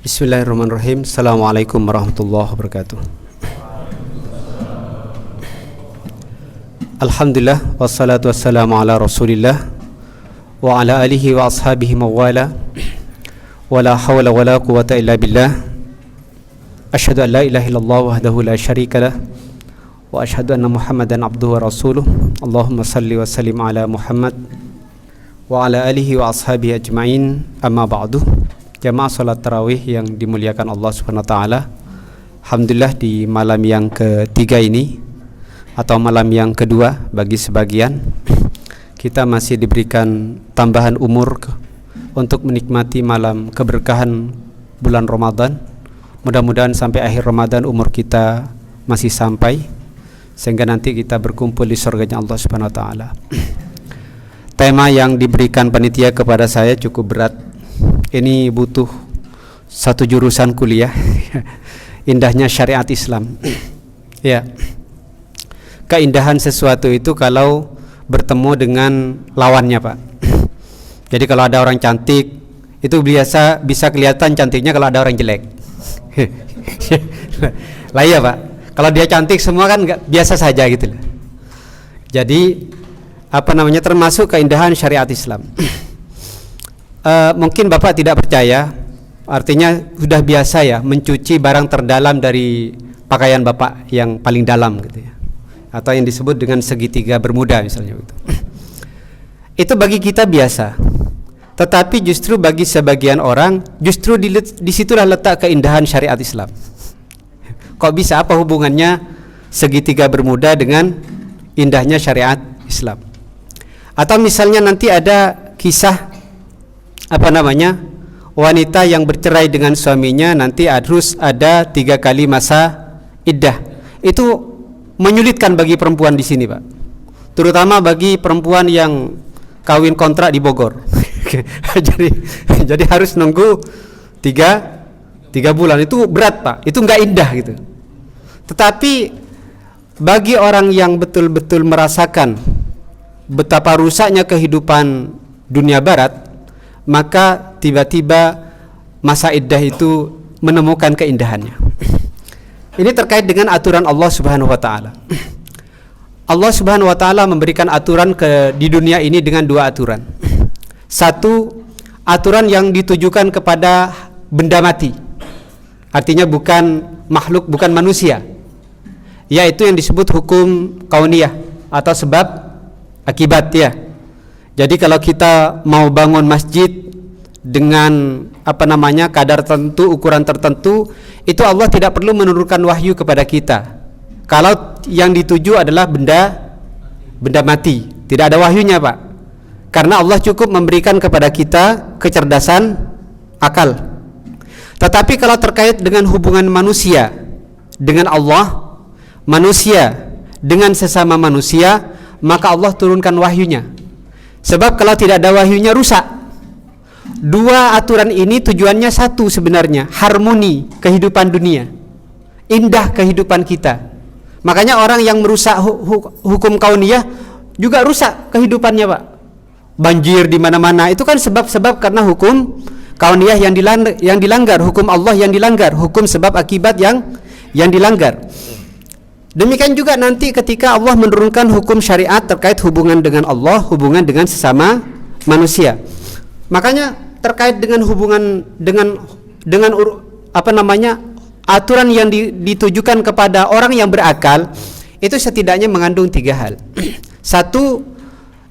Bismillahirrahmanirrahim. Assalamualaikum warahmatullahi wabarakatuh. Alhamdulillah wassalatu wassalamu ala Rasulillah wa ala alihi wa ashabihi mawala wa la hawla wa la quwata illa billah. Asyhadu an la ilaha illallah wahdahu la syarika lah wa asyhadu anna Muhammadan abduhu wa rasuluh. Allahumma salli wa sallim ala Muhammad wa ala alihi wa ashabihi ajma'in. Amma ba'du. Jamaah salat tarawih yang dimuliakan Allah Subhanahu wa taala. Alhamdulillah di malam yang ketiga ini atau malam yang kedua bagi sebagian, kita masih diberikan tambahan umur untuk menikmati malam keberkahan bulan Ramadan. Mudah-mudahan sampai akhir Ramadan umur kita masih sampai, sehingga nanti kita berkumpul di surganya Allah Subhanahu wa taala. Tema yang diberikan panitia kepada saya cukup berat. Ini butuh satu jurusan kuliah. Indahnya syariat Islam. Ya. Keindahan sesuatu itu kalau bertemu dengan lawannya, Pak. Jadi kalau ada orang cantik, itu biasa bisa kelihatan cantiknya kalau ada orang jelek. Lah iya, Pak. Kalau dia cantik semua kan biasa saja gitu loh. Jadi termasuk keindahan syariat Islam. Mungkin Bapak tidak percaya, artinya sudah biasa ya mencuci barang terdalam dari pakaian Bapak yang paling dalam gitu ya, atau yang disebut dengan segitiga Bermuda misalnya gitu. Itu bagi kita biasa, tetapi justru bagi sebagian orang justru disitulah letak keindahan syariat Islam. Kok bisa, apa hubungannya segitiga Bermuda dengan indahnya syariat Islam? Atau misalnya nanti ada kisah wanita yang bercerai dengan suaminya, nanti harus ada 3 kali masa iddah. Itu menyulitkan bagi perempuan di sini, Pak. Terutama bagi perempuan yang kawin kontrak di Bogor. jadi harus nunggu 3 bulan. Itu berat, Pak. Itu enggak indah gitu. Tetapi bagi orang yang betul-betul merasakan betapa rusaknya kehidupan dunia barat, maka tiba-tiba masa iddah itu menemukan keindahannya. Ini terkait dengan aturan Allah Subhanahu wa taala. Allah Subhanahu wa taala memberikan aturan di dunia ini dengan 2 aturan. Satu, aturan yang ditujukan kepada benda mati. Artinya bukan makhluk, bukan manusia. Yaitu yang disebut hukum kauniyah atau sebab akibat ya. Jadi kalau kita mau bangun masjid dengan kadar tertentu, ukuran tertentu, itu Allah tidak perlu menurunkan wahyu kepada kita. Kalau yang dituju adalah benda mati, tidak ada wahyunya, Pak. Karena Allah cukup memberikan kepada kita kecerdasan akal. Tetapi kalau terkait dengan hubungan manusia dengan Allah, manusia dengan sesama manusia, maka Allah turunkan wahyunya. Sebab kalau tidak ada wahyunya rusak. 2 aturan ini tujuannya satu sebenarnya, harmoni kehidupan dunia, indah kehidupan kita. Makanya orang yang merusak hukum kauniyah juga rusak kehidupannya, Pak. Banjir di mana-mana, itu kan sebab-sebab karena hukum kauniyah yang dilanggar, hukum Allah yang dilanggar, hukum sebab akibat yang dilanggar. Demikian juga nanti ketika Allah menurunkan hukum syariat terkait hubungan dengan Allah, hubungan dengan sesama manusia. Makanya terkait dengan hubungan dengan aturan yang ditujukan kepada orang yang berakal, itu setidaknya mengandung 3 hal. Satu,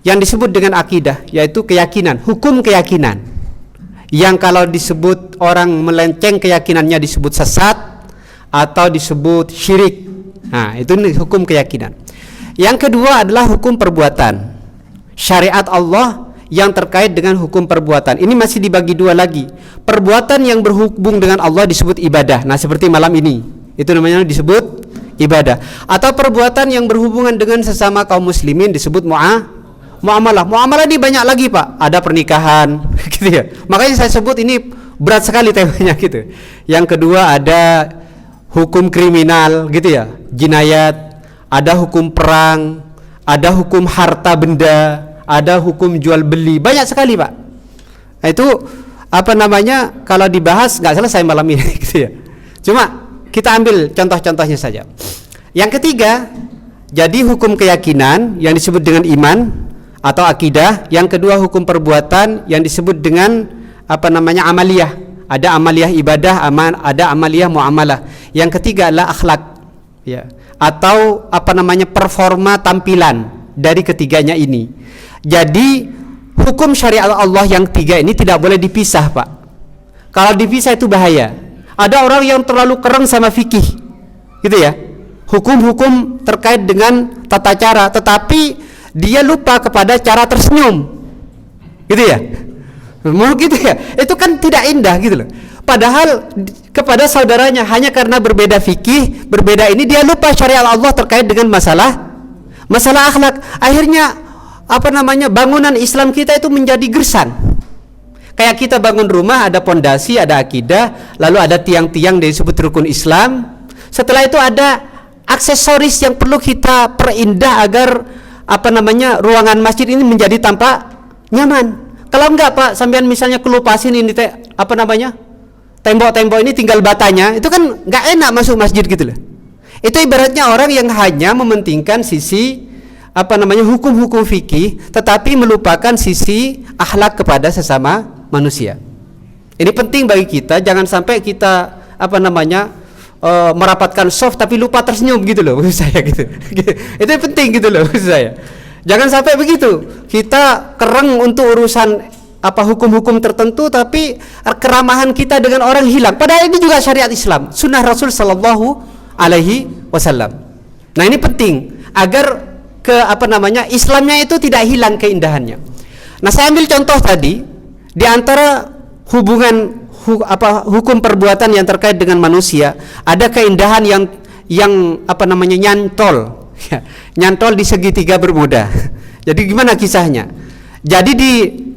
yang disebut dengan akidah, yaitu keyakinan, hukum keyakinan. Yang kalau disebut orang melenceng keyakinannya disebut sesat atau disebut syirik. Nah, itu hukum keyakinan. Yang kedua adalah hukum perbuatan. Syariat Allah yang terkait dengan hukum perbuatan. Ini masih dibagi 2 lagi. Perbuatan yang berhubung dengan Allah disebut ibadah. Nah, seperti malam ini, itu namanya disebut ibadah. Atau perbuatan yang berhubungan dengan sesama kaum muslimin disebut muamalah. Muamalah ini banyak lagi, Pak. Ada pernikahan, gitu ya. Makanya saya sebut ini berat sekali temanya gitu. Yang kedua ada hukum kriminal gitu ya, jinayat, ada hukum perang, ada hukum harta benda, ada hukum jual beli, banyak sekali, Pak. Nah, itu apa namanya, kalau dibahas nggak selesai malam ini gitu ya. Cuma kita ambil contoh-contohnya saja. Yang ketiga, jadi hukum keyakinan yang disebut dengan iman atau akidah. Yang kedua hukum perbuatan yang disebut dengan apa namanya, amaliyah. Ada amaliyah ibadah, ada amaliyah muamalah. Yang ketiga adalah akhlak, ya, atau apa namanya, performa tampilan dari ketiganya ini. Jadi hukum syariat Allah yang tiga ini tidak boleh dipisah, Pak. Kalau dipisah itu bahaya. Ada orang yang terlalu keren sama fikih, gitu ya, hukum-hukum terkait dengan tata cara, tetapi dia lupa kepada cara tersenyum, gitu ya. Mau gitu ya, itu kan tidak indah gitu loh. Padahal kepada saudaranya hanya karena berbeda fikih, berbeda ini, dia lupa syariat Allah terkait dengan masalah akhlak. Akhirnya apa namanya, bangunan Islam kita itu menjadi gersang. Kayak kita bangun rumah, ada pondasi, ada akidah, lalu ada tiang-tiang yang disebut rukun Islam. Setelah itu ada aksesoris yang perlu kita perindah agar apa namanya, ruangan masjid ini menjadi tampak nyaman. Kalau enggak, Pak, sampean misalnya kelupasin ini apa namanya, tembok-tembok ini tinggal batanya, itu kan enggak enak masuk masjid gitu loh. Itu ibaratnya orang yang hanya mementingkan sisi apa namanya, hukum-hukum fikih, tetapi melupakan sisi akhlak kepada sesama manusia. Ini penting bagi kita, jangan sampai kita apa namanya, merapatkan soft tapi lupa tersenyum gitu loh, maksud saya gitu. Itu penting gitu loh, maksud saya. Jangan sampai begitu. Kita kereng untuk urusan apa hukum-hukum tertentu, tapi keramahan kita dengan orang hilang. Padahal ini juga syariat Islam, sunnah Rasul Sallallahu Alaihi Wasallam. Nah ini penting agar ke apa namanya, Islamnya itu tidak hilang keindahannya. Nah saya ambil contoh tadi di antara hubungan hukum perbuatan yang terkait dengan manusia, ada keindahan yang apa namanya, nyantol. Nyantol di segitiga Bermuda. Jadi gimana kisahnya? Jadi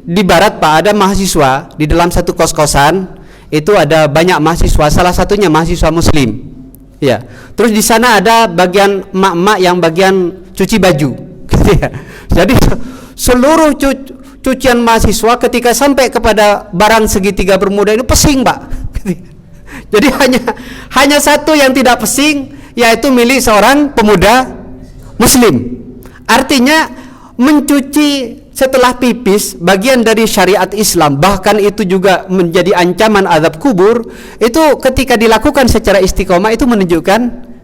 di barat, Pak, ada mahasiswa di dalam satu kos-kosan, itu ada banyak mahasiswa, salah satunya mahasiswa muslim. Ya. Terus di sana ada bagian emak-emak yang bagian cuci baju. Jadi seluruh cucian mahasiswa ketika sampai kepada barang segitiga Bermuda ini pesing, Pak. Jadi hanya satu yang tidak pesing, yaitu milik seorang pemuda muslim. Artinya mencuci setelah pipis bagian dari syariat Islam, bahkan itu juga menjadi ancaman azab kubur. Itu ketika dilakukan secara istiqomah itu menunjukkan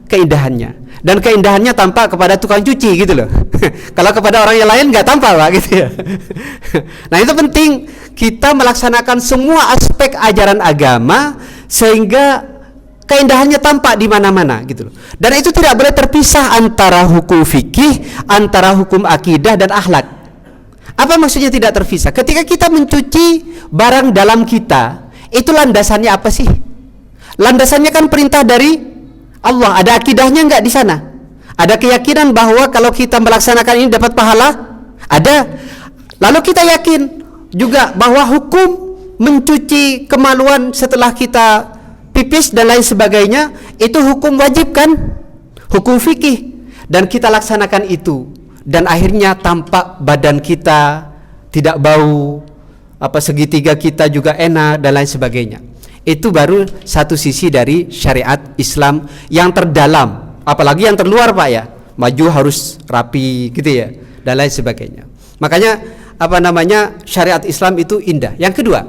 keindahannya, dan keindahannya tampak kepada tukang cuci gitu loh. Kalau kepada orang yang lain nggak tampak, Pak, gitu ya. Nah itu penting kita melaksanakan semua aspek ajaran agama sehingga keindahannya tampak di mana-mana gitu loh. Dan itu tidak boleh terpisah antara hukum fikih, antara hukum akidah dan akhlak. Apa maksudnya tidak terpisah? Ketika kita mencuci barang dalam kita, itu landasannya apa sih? Landasannya kan perintah dari Allah. Ada akidahnya enggak di sana? Ada keyakinan bahwa kalau kita melaksanakan ini dapat pahala? Ada. Lalu kita yakin juga bahwa hukum mencuci kemaluan setelah kita pipis dan lain sebagainya itu hukum wajib kan, hukum fikih, dan kita laksanakan itu, dan akhirnya tampak badan kita tidak bau, apa segitiga kita juga enak dan lain sebagainya. Itu baru satu sisi dari syariat Islam yang terdalam. Apalagi yang terluar, Pak, ya, maju harus rapi gitu ya dan lain sebagainya. Makanya apa namanya, syariat Islam itu indah. Yang kedua,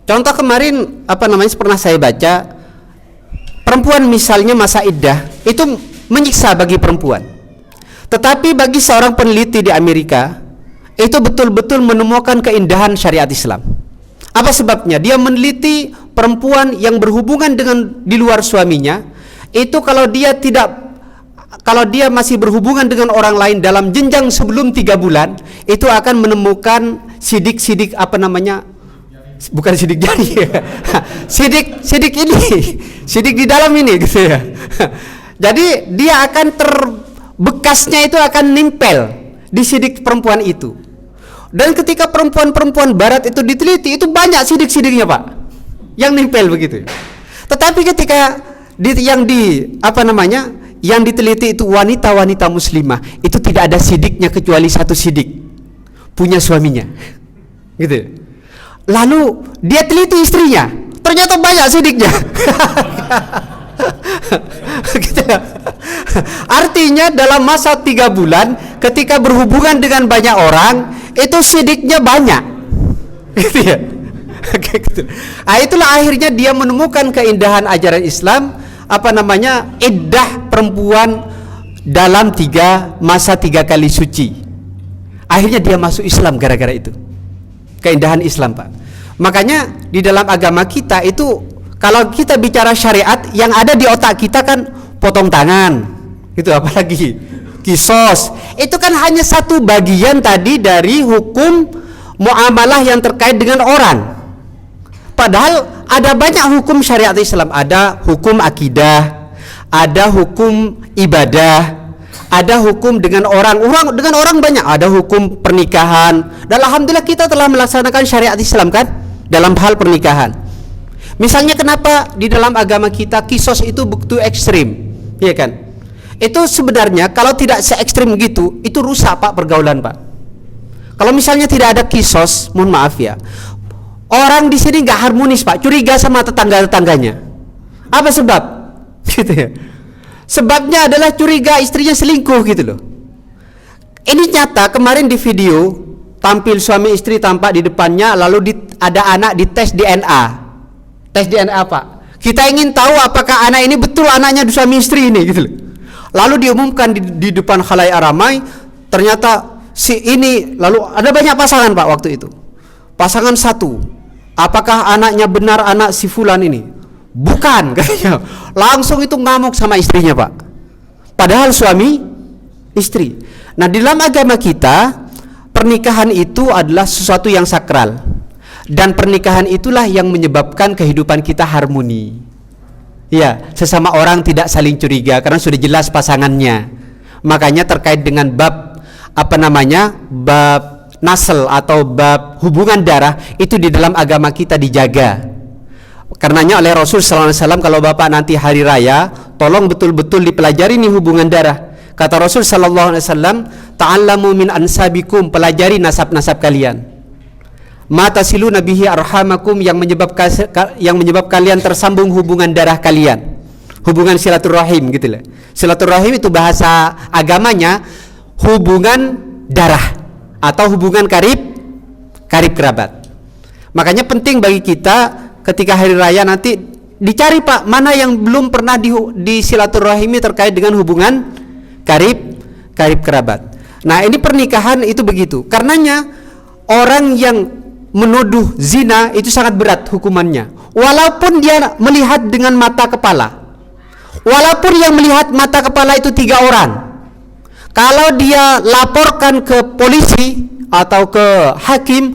contoh kemarin apa namanya, pernah saya baca, perempuan misalnya masa iddah itu menyiksa bagi perempuan. Tetapi bagi seorang peneliti di Amerika, itu betul-betul menemukan keindahan syariat Islam. Apa sebabnya? Dia meneliti perempuan yang berhubungan dengan di luar suaminya, itu kalau dia masih berhubungan dengan orang lain dalam jenjang sebelum 3 bulan, itu akan menemukan sidik-sidik apa namanya, bukan sidik jari, sidik ini, sidik di dalam ini gitu ya. Jadi dia akan bekasnya itu akan nempel di sidik perempuan itu. Dan ketika perempuan-perempuan barat itu diteliti, itu banyak sidik-sidiknya, Pak, yang nempel begitu. Tetapi ketika yang diteliti itu wanita-wanita muslimah, itu tidak ada sidiknya kecuali satu sidik, punya suaminya, gitu. Lalu dia teliti istrinya, ternyata banyak sidiknya. Gitu. Artinya dalam masa 3 bulan ketika berhubungan dengan banyak orang itu sidiknya banyak. Gitu ya. Gitu. Nah, itulah akhirnya dia menemukan keindahan ajaran Islam, iddah perempuan dalam masa 3 kali suci. Akhirnya dia masuk Islam gara-gara itu. Keindahan Islam, Pak. Makanya di dalam agama kita itu, kalau kita bicara syariat, yang ada di otak kita kan potong tangan, itu apalagi kisos. Itu kan hanya satu bagian tadi dari hukum muamalah yang terkait dengan orang. Padahal ada banyak hukum syariat Islam. Ada hukum akidah, ada hukum ibadah, ada hukum dengan orang banyak. Ada hukum pernikahan. Dan alhamdulillah kita telah melaksanakan syariat Islam kan dalam hal pernikahan. Misalnya kenapa di dalam agama kita kisos itu begitu ekstrim, ya kan? Itu sebenarnya kalau tidak se ekstrim gitu, itu rusak, Pak, pergaulan, Pak. Kalau misalnya tidak ada kisos, mohon maaf ya, orang di sini nggak harmonis, Pak, curiga sama tetangga-tetangganya. Apa sebab? Gitu ya. Sebabnya adalah curiga istrinya selingkuh gitu loh. Ini nyata, kemarin di video tampil suami istri tampak di depannya, lalu ada anak dites DNA. Tes DNA, Pak. Kita ingin tahu apakah anak ini betul anaknya suami istri ini gitu loh. Lalu diumumkan di depan khalayak ramai, ternyata si ini, lalu ada banyak pasangan, Pak, waktu itu. Pasangan satu, apakah anaknya benar anak si fulan ini? Bukan, katanya. Langsung itu ngamuk sama istrinya, Pak. Padahal suami istri. Nah, di dalam agama kita pernikahan itu adalah sesuatu yang sakral. Dan pernikahan itulah yang menyebabkan kehidupan kita harmoni. Ya, sesama orang tidak saling curiga karena sudah jelas pasangannya. Makanya terkait dengan bab bab nasl atau bab hubungan darah itu di dalam agama kita dijaga. Karenanya oleh Rasul sallallahu alaihi wasallam, kalau Bapak nanti hari raya, tolong betul-betul dipelajari nih hubungan darah. Kata Rasul sallallahu alaihi wasallam, ta'allamu min ansabikum, pelajari nasab-nasab kalian. Mata silu nabihi arhamakum, yang menyebabkan kalian tersambung hubungan darah kalian, hubungan silaturahim gitu lah. Silaturahim itu bahasa agamanya hubungan darah atau hubungan karib kerabat. Makanya penting bagi kita ketika hari raya nanti dicari, Pak, mana yang belum pernah di silaturahimi terkait dengan hubungan karib kerabat. Nah, ini pernikahan itu begitu. Karenanya orang yang menuduh zina itu sangat berat hukumannya, walaupun dia melihat dengan mata kepala, walaupun yang melihat mata kepala itu 3 orang. Kalau dia laporkan ke polisi atau ke hakim,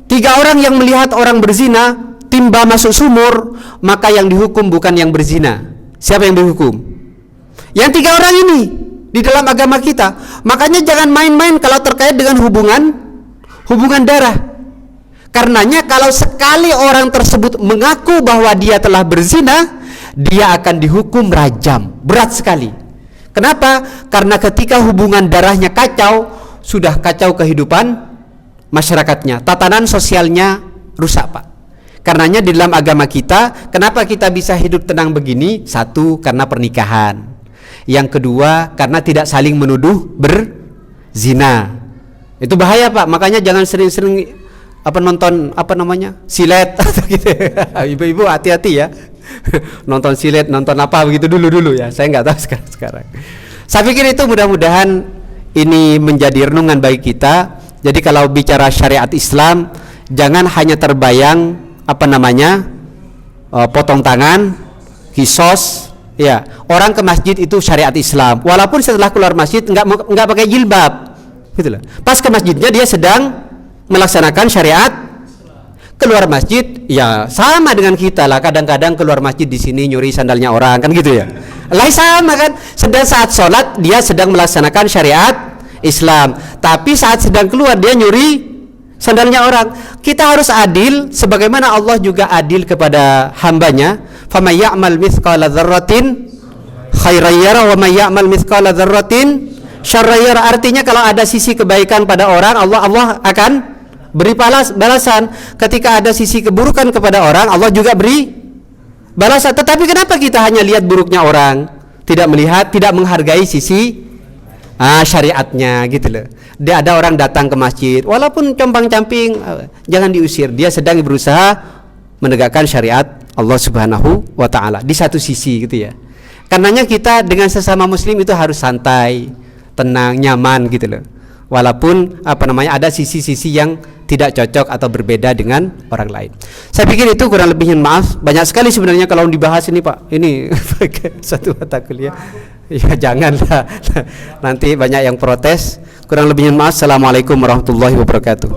3 orang yang melihat orang berzina timba masuk sumur, maka yang dihukum bukan yang berzina. Siapa yang dihukum? Yang 3 orang ini di dalam agama kita. Makanya jangan main-main kalau terkait dengan hubungan darah. Karenanya kalau sekali orang tersebut mengaku bahwa dia telah berzina, dia akan dihukum rajam, berat sekali. Kenapa? Karena ketika hubungan darahnya kacau, sudah kacau kehidupan masyarakatnya, tatanan sosialnya rusak, Pak. Karenanya di dalam agama kita, kenapa kita bisa hidup tenang begini? 1, karena pernikahan. Yang kedua, karena tidak saling menuduh berzina. Itu bahaya, Pak. Makanya jangan sering-sering nonton silet gitu. Ibu-ibu hati-hati ya. Nonton silet, nonton apa begitu dulu ya. Saya nggak tahu sekarang. Saya pikir itu mudah-mudahan ini menjadi renungan bagi kita. Jadi kalau bicara syariat Islam, jangan hanya terbayang potong tangan, kisos, ya. Orang ke masjid itu syariat Islam. Walaupun setelah keluar masjid nggak pakai jilbab, gitu loh. Pas ke masjidnya dia sedang melaksanakan syariat. Keluar masjid ya sama dengan kita lah, kadang-kadang keluar masjid di sini nyuri sandalnya orang kan gitu ya. Lah sama kan, sedang saat sholat dia sedang melaksanakan syariat Islam, tapi saat sedang keluar dia nyuri sandalnya orang. Kita harus adil sebagaimana Allah juga adil kepada hambanya. Faman ya'mal mithqala dzarratin khairan yara wa may ya'mal mithqala dzarratin syarran yara. Artinya kalau ada sisi kebaikan pada orang, Allah akan beri balasan. Ketika ada sisi keburukan kepada orang, Allah juga beri balasan. Tetapi kenapa kita hanya lihat buruknya orang, tidak melihat, tidak menghargai sisi syariatnya gitu loh. Dia ada orang datang ke masjid, walaupun compang-camping, jangan diusir. Dia sedang berusaha menegakkan syariat Allah Subhanahu wa taala di satu sisi gitu ya. Karenanya kita dengan sesama muslim itu harus santai, tenang, nyaman gitu loh. Walaupun ada sisi-sisi yang tidak cocok atau berbeda dengan orang lain. Saya pikir itu kurang lebihnya, maaf. Banyak sekali sebenarnya kalau dibahas ini Pak. Ini satu mata kuliah. Ya janganlah. Nanti banyak yang protes. Kurang lebihnya maaf. Assalamualaikum warahmatullahi wabarakatuh.